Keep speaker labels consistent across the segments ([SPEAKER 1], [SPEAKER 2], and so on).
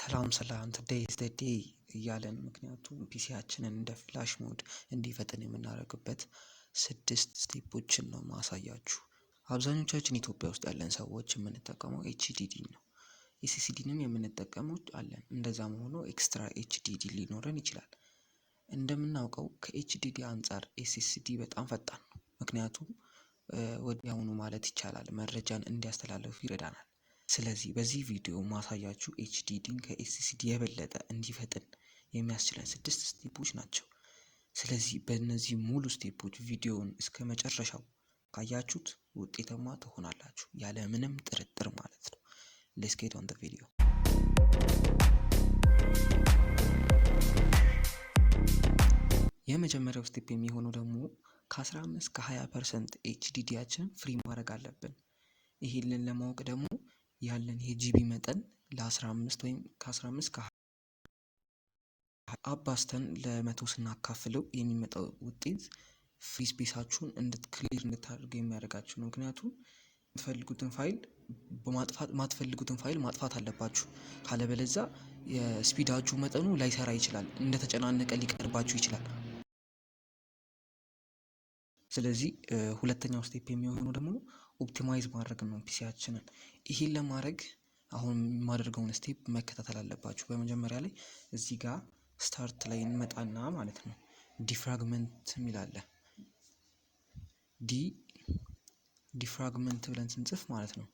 [SPEAKER 1] ሰላም ቱዴይ ኢዝ ዘ ዴይ እያለን ምክንያቱም ፒሲያችንን እንደ ፍላሽ ሞድ እንዲፈጥን የምናደርግበት 6 ስቴፖችን ነው ማሳያችሁ። አብዛኞቻችን ኢትዮጵያ ውስጥ ያለን ሰዎች የምንጠቀመው ኤችዲዲ ነው። ኤስኤስዲንም የምንጠቀመው አለን። እንደዛም ሆኖ ኤክስትራ ኤችዲዲ ሊኖረን ይችላል። እንደምናውቀው ከኤችዲዲ አንጻር ኤስኤስዲ በጣም ፈጣን ነው። ምክንያቱም ወዲያውኑ ማለት ይቻላል መረጃን እንዲያስተላልፉ ይረዳናል። ስለዚህ በዚህ ቪዲዮ ማሳያችሁ ኤችዲዲን ከኤስኤስዲ የበለጠ እንዲፈጥን የሚያስችለን 6 ስቴፖች ናቸው። ስለዚህ በእነዚህ ሙሉ ስቴፖች ቪዲዮውን እስከ መጨረሻው ካያችሁት ውጤታማ ትሆናላችሁ ያለ ምንም ጥርጥር ማለት ነው። ሌትስ ጌት ኦን ዘ ቪዲዮ። የመጀመሪያው ስቴፕ የሚሆነው ደግሞ ከ15 እስከ 20% ኤችዲዲያችን ፍሪ ማድረግ አለብን። ይሄንን ለማወቅ ደግሞ ያለን የጂቢ መጠን ለ15 ወይም ከ15 እስከ አባስተን ለ100 ስናካፍለው የሚመጣው ውጤት ፍሪ ስፔሳችሁን ክሊር እንድታደርጉ የሚያደርጋችሁ ነው። ምክንያቱም ማትፈልጉትን ፋይል ማጥፋት አለባችሁ። ካለበለዚያ የስፒዳችሁ መጠኑ ላይሰራ ይችላል፣ እንደተጨናነቀ ሊቀርባችሁ ይችላል። ስለዚህ ሁለተኛው ስቴፕ የሚሆነው ደግሞ ኦፕቲማይዝ ማድረግ ነው ፒሲያችንን። ይሄን ለማድረግ አሁን የማደርገውን ስቴፕ መከታተል አለባችሁ። በመጀመሪያ ላይ እዚህ ጋር ስታርት ላይ እንመጣና ማለት ነው ዲፍራግመንት የሚል አለ። ዲፍራግመንት ብለን ስንጽፍ ማለት ነው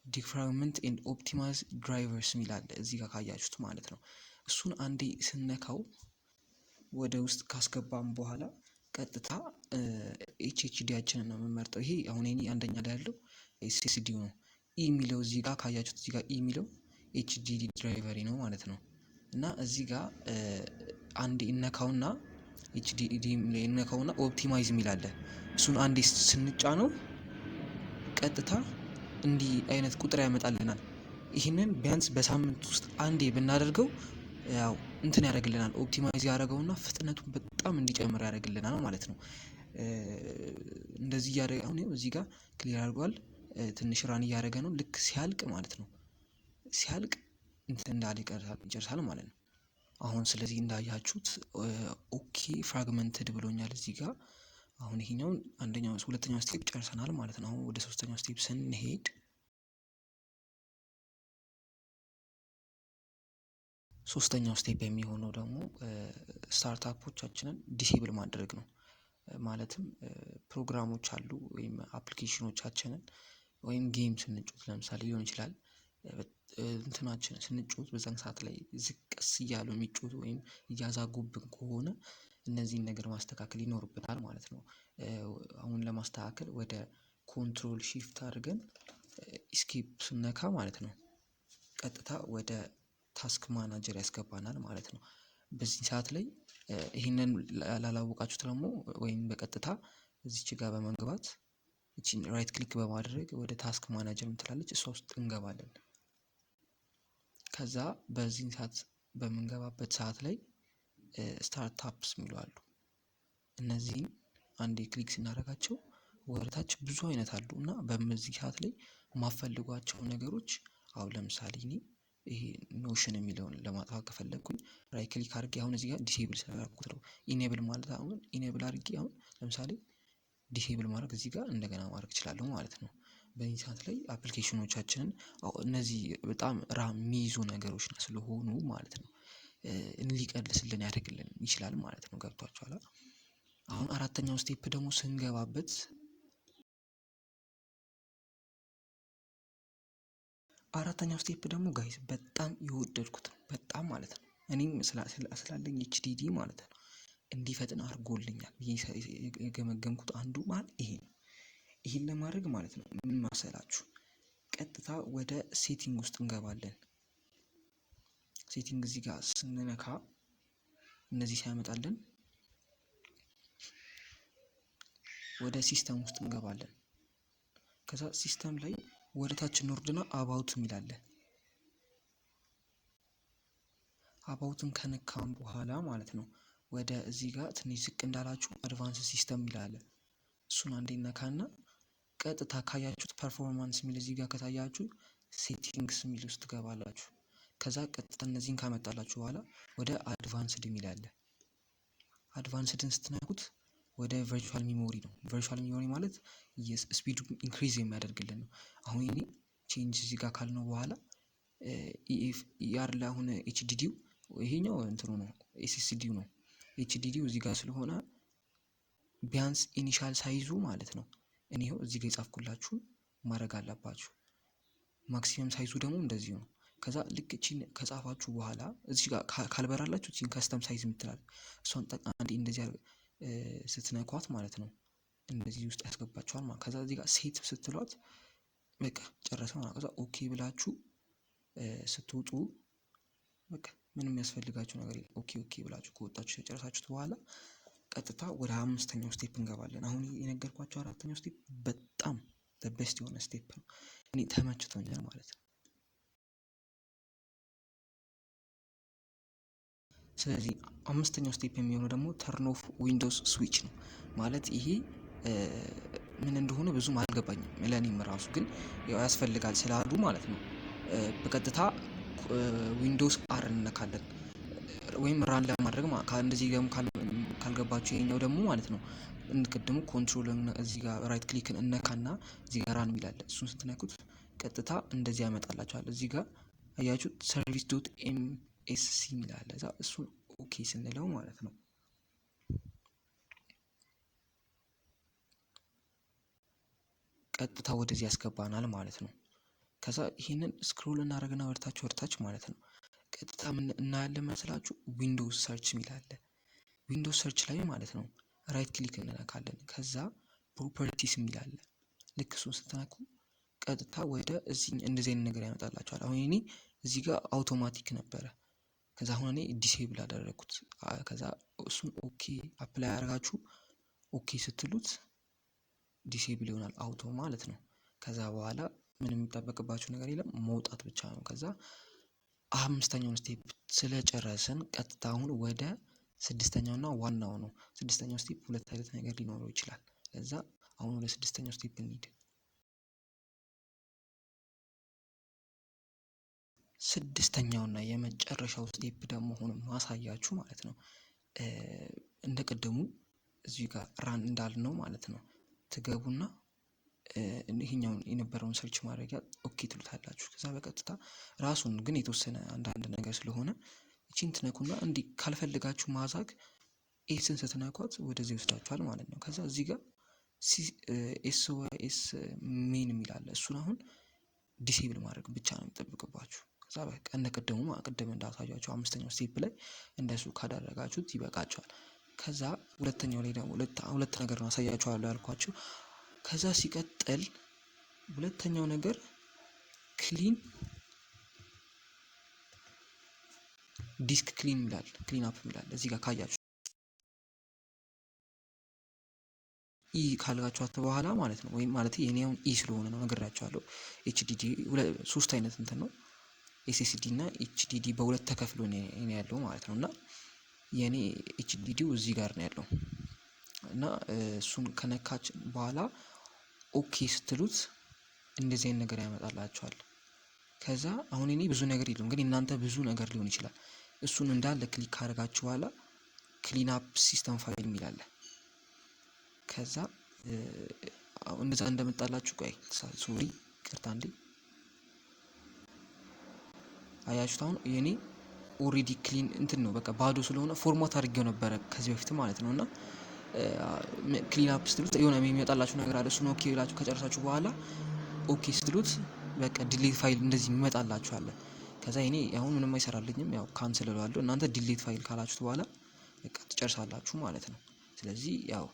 [SPEAKER 1] ዲፍራግመንት ኤንድ ኦፕቲማይዝ ድራይቨርስ የሚል አለ እዚህ ጋር ካያችሁት ማለት ነው። እሱን አንዴ ስነካው ወደ ውስጥ ካስገባም በኋላ ቀጥታ ኤችዲዲያችንን ነው የምንመርጠው። ይሄ አሁን እኔ አንደኛ ላይ ያለው ኤስኤስዲ ነው። ኢ የሚለው እዚህ ጋር ካያችሁት እዚህ ጋር ኢ የሚለው ኤችዲዲ ድራይቨሪ ነው ማለት ነው። እና እዚህ ጋር አንዴ እነካውና ኤችዲዲ እነካውና ኦፕቲማይዝ የሚል አለ። እሱን አንዴ ስንጫነው ቀጥታ እንዲህ አይነት ቁጥር ያመጣልናል። ይህንን ቢያንስ በሳምንት ውስጥ አንዴ ብናደርገው ያው እንትን ያደርግልናል፣ ኦፕቲማይዝ ያደርገውና ፍጥነቱን በጣም እንዲጨምር ያደርግልናል ማለት ነው። እንደዚህ እያደረገ አሁን እዚህ ጋር ክሊር አድርጓል። ትንሽ ራን እያደረገ ነው። ልክ ሲያልቅ ማለት ነው ሲያልቅ እንትን እንዳለ ይጨርሳል ማለት ነው። አሁን ስለዚህ እንዳያችሁት ኦኬ ፍራግመንትድ ብሎኛል እዚህ ጋር። አሁን ይሄኛውን ሁለተኛው ስቴፕ ጨርሰናል ማለት ነው። አሁን ወደ ሶስተኛው ስቴፕ ስንሄድ ሶስተኛው ስቴፕ የሚሆነው ደግሞ ስታርታፖቻችንን ዲሴብል ማድረግ ነው። ማለትም ፕሮግራሞች አሉ ወይም አፕሊኬሽኖቻችንን ወይም ጌም ስንጫወት ለምሳሌ ሊሆን ይችላል እንትናችን ስንጫወት በዛን ሰዓት ላይ ዝቅስ እያሉ የሚጫወቱ ወይም እያዛጉብን ከሆነ እነዚህን ነገር ማስተካከል ይኖርብናል ማለት ነው። አሁን ለማስተካከል ወደ ኮንትሮል ሺፍት አድርገን ኢስኬፕ ስነካ ማለት ነው ቀጥታ ወደ ታስክ ማናጀር ያስገባናል ማለት ነው። በዚህ ሰዓት ላይ ይህንን ላላወቃችሁት ደግሞ ወይም በቀጥታ እዚች ጋር በመግባት እቺን ራይት ክሊክ በማድረግ ወደ ታስክ ማናጀር ምትላለች እሷ ውስጥ እንገባለን። ከዛ በዚህ ሰዓት በምንገባበት ሰዓት ላይ ስታርታፕስ የሚሉ አሉ። እነዚህን አንዴ ክሊክ ስናደርጋቸው ወደታች ብዙ አይነት አሉ እና በዚህ ሰዓት ላይ የማፈልጓቸው ነገሮች አሁን ለምሳሌ እኔ ይሄ ኖሽን የሚለውን ለማጥፋት ከፈለኩኝ ራይት ክሊክ አድርጌ አሁን እዚህ ጋር ዲሴብል ስላደረኩት ነው። ኢኔብል ማለት አሁን ኢኔብል አድርጌ አሁን ለምሳሌ ዲሴብል ማድረግ እዚህ ጋር እንደገና ማድረግ እችላለሁ ማለት ነው። በዚህ ሰዓት ላይ አፕሊኬሽኖቻችንን እነዚህ በጣም ራም የሚይዙ ነገሮች ስለሆኑ ማለት ነው ሊቀንስልን ያደርግልን ይችላል ማለት ነው። ገብቷችኋል? አሁን አራተኛው ስቴፕ ደግሞ ስንገባበት አራተኛው ስቴፕ ደግሞ ጋይስ በጣም የወደድኩት ነው በጣም ማለት ነው። እኔም ስላለኝ ኤችዲዲ ማለት ነው እንዲፈጥን አድርጎልኛል የገመገምኩት አንዱ ማለት ይሄ ነው። ይሄን ለማድረግ ማለት ነው ምን መሰላችሁ ቀጥታ ወደ ሴቲንግ ውስጥ እንገባለን። ሴቲንግ እዚህ ጋር ስንነካ እነዚህ ሲያመጣልን ወደ ሲስተም ውስጥ እንገባለን። ከዛ ሲስተም ላይ ወደ ታች እንወርድና አባውት የሚላለ አባውትን ከነካም በኋላ ማለት ነው ወደ እዚህ ጋር ትንሽ ዝቅ እንዳላችሁ አድቫንስ ሲስተም ይላል። እሱን አንዴ ነካና ቀጥታ ካያችሁት ፐርፎርማንስ የሚል እዚህ ጋር ከታያችሁ ሴቲንግስ የሚል ውስጥ ትገባላችሁ። ከዛ ቀጥታ እነዚህን ካመጣላችሁ በኋላ ወደ አድቫንስድ የሚል አለ። አድቫንስድን ስትነኩት ወደ ቨርቹዋል ሚሞሪ ነው። ቨርቹዋል ሚሞሪ ማለት ስፒዱ ኢንክሪዝ የሚያደርግልን ነው። አሁን እኔ ቼንጅ እዚህ ጋር ካልነው በኋላ ኢአር ላይ አሁን ኤችዲዲው ይሄኛው እንትኑ ነው ኤስኤስዲው ነው። ኤችዲዲው እዚህ ጋር ስለሆነ ቢያንስ ኢኒሻል ሳይዙ ማለት ነው እኔ ይኸው እዚህ ጋር የጻፍኩላችሁ ማድረግ አለባችሁ። ማክሲመም ሳይዙ ደግሞ እንደዚሁ ነው። ከዛ ልክ እቺን ከጻፋችሁ በኋላ እዚህ ጋር ካልበራላችሁ እቺን ከስተም ሳይዝ የምትላል እሷን አንዴ እንደዚህ ስትነኳት ማለት ነው እንደዚህ ውስጥ ያስገባችኋል ማለት። ከዛ እዚህ ጋር ሴት ስትሏት በቃ ጨረሰ ማለት። ከዛ ኦኬ ብላችሁ ስትወጡ በቃ ምንም የሚያስፈልጋችሁ ነገር የለም። ኦኬ ኦኬ ብላችሁ ከወጣችሁ የጨረሳችሁት በኋላ ቀጥታ ወደ 5ኛው ስቴፕ እንገባለን። አሁን የነገርኳችሁ 4ኛው ስቴፕ በጣም ቤስት የሆነ ስቴፕ ነው። እኔ ተመችቶኛል ማለት ነው። ስለዚህ 5ኛው ስቴፕ የሚሆነው ደግሞ ተርን ኦፍ ዊንዶውስ ስዊች ነው ማለት ይሄ ምን እንደሆነ ብዙም አልገባኝም ለእኔም ራሱ ግን ያው ያስፈልጋል ስላሉ ማለት ነው። በቀጥታ ዊንዶውስ አር እንነካለን ወይም ራን ለማድረግ እንደዚህ ደግሞ ካልገባችሁ ይሄኛው ደግሞ ማለት ነው እንቅድሙ ኮንትሮል እዚህ ጋር ራይት ክሊክን እነካና እዚህ ጋር ራን የሚላለ እሱን ስትነኩት ቀጥታ እንደዚህ ያመጣላችኋል። እዚህ ጋር አያችሁት ሰርቪስ ዶት ኤምኤስሲ የሚላለ እዛ እሱን ኦኬ ስንለው ማለት ነው ቀጥታ ወደዚህ ያስገባናል ማለት ነው። ከዛ ይሄንን ስክሮል እናደርግና ወርታች ማለት ነው ቀጥታ ምን እናያለን መስላችሁ ዊንዶውስ ሰርች የሚላለ ዊንዶውስ ሰርች ላይ ማለት ነው ራይት ክሊክ እንነካለን። ከዛ ፕሮፐርቲስ የሚላለ ልክ እሱን ስትነኩ ቀጥታ ወደ እዚህ እንደዚህ አይነት ነገር ያመጣላችኋል። አሁን እኔ እዚህ ጋር አውቶማቲክ ነበረ። ከዛ አሁን እኔ ዲሴብል አደረኩት። ከዛ እሱን ኦኬ አፕላይ አድርጋችሁ ኦኬ ስትሉት ዲሴብል ይሆናል አውቶ ማለት ነው። ከዛ በኋላ ምንም የሚጠበቅባችሁ ነገር የለም መውጣት ብቻ ነው። ከዛ 5ኛውን ስቴፕ ስለጨረስን ቀጥታ አሁን ወደ 6ኛው እና ዋናው ነው። 6ኛው ስቴፕ ሁለት አይነት ነገር ሊኖረው ይችላል። ለዛ አሁን ወደ 6ኛው ስቴፕ እንሂድ። 6ኛው እና የመጨረሻው ስቴፕ ደግሞ ሆኖ ማሳያችሁ ማለት ነው እንደቀደሙ እዚህ ጋር ራን እንዳልነው ማለት ነው ትገቡና ይሄኛውን የነበረውን ሰርች ማድረጊያ ኦኬ ትሉታላችሁ። ከዛ በቀጥታ ራሱን ግን የተወሰነ አንዳንድ ነገር ስለሆነ እቺን ትነኩና እንዲህ ካልፈልጋችሁ ማዛግ ኤስን ስትነኳት ወደዚህ ይወስዳችኋል ማለት ነው። ከዛ እዚህ ጋር ኤስዋይኤስ ሜን የሚላለ እሱን አሁን ዲሴብል ማድረግ ብቻ ነው የሚጠብቅባችሁ። ከዛ በቃ እንደቀደሙ ቅድም እንዳሳያችሁ 5ኛው ስቴፕ ላይ እንደሱ ካደረጋችሁት ይበቃችኋል። ከዛ ሁለተኛው ላይ ደግሞ ሁለት ነገር ነው አሳያችኋለሁ ያልኳችሁ። ከዛ ሲቀጥል ሁለተኛው ነገር ክሊን ዲስክ ክሊን ይላል ክሊን አፕ ይላል። እዚህ ጋር ካያችሁ ኢ ካልጋችኋት በኋላ ማለት ነው ወይም ማለት የኔውን ኢ ስለሆነ ነው ነግራችኋለሁ። ኤችዲዲ 3 አይነት እንትን ነው ኤስኤስዲ እና ኤችዲዲ በሁለት ተከፍሎ ነው ያለው ማለት ነው። እና የኔ ኤችዲዲው እዚህ ጋር ነው ያለው እና እሱን ከነካች በኋላ ኦኬ ስትሉት እንደዚህ አይነት ነገር ያመጣላችኋል። ከዛ አሁን እኔ ብዙ ነገር የለውም ግን እናንተ ብዙ ነገር ሊሆን ይችላል። እሱን እንዳለ ክሊክ ካደረጋችሁ በኋላ ክሊን አፕ ሲስተም ፋይል የሚላለ ከዛ እንደዛ እንደመጣላችሁ ቆይ ሶሪ ቅርታ እንዴ አያችሁት አሁን የኔ ኦሬዲ ክሊን እንትን ነው በቃ ባዶ ስለሆነ ፎርማት አድርጌው ነበረ ከዚህ በፊት ማለት ነው። እና ክሊን አፕ ስትሉት የሆነ የሚመጣላችሁ ነገር አለ። እሱን ኦኬ ብላችሁ ከጨረሳችሁ በኋላ ኦኬ ስትሉት በቃ ዲሊት ፋይል እንደዚህ የሚመጣላችሁ አለ። ከዛ እኔ አሁን ምንም አይሰራልኝም ያው ካንሰል እለዋለሁ። እናንተ ዲሊት ፋይል ካላችሁት በኋላ በቃ ትጨርሳላችሁ ማለት ነው። ስለዚህ ያው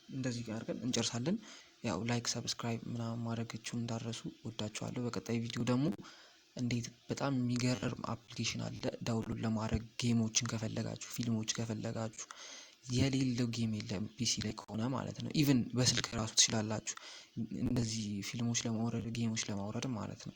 [SPEAKER 1] እንደዚህ አድርገን እንጨርሳለን። ያው ላይክ ሰብስክራይብ ምናምን ማድረጋችሁን እንዳረሱ ወዳችኋለሁ። በቀጣይ ቪዲዮ ደግሞ እንዴት በጣም የሚገርም አፕሊኬሽን አለ ዳውንሎድ ለማድረግ ጌሞችን ከፈለጋችሁ ፊልሞች ከፈለጋችሁ የሌለው ጌም የለም ፒሲ ላይ ከሆነ ማለት ነው። ኢቭን በስልክ ራሱ ትችላላችሁ እንደዚህ ፊልሞች ለማውረድ ጌሞች ለማውረድ ማለት ነው።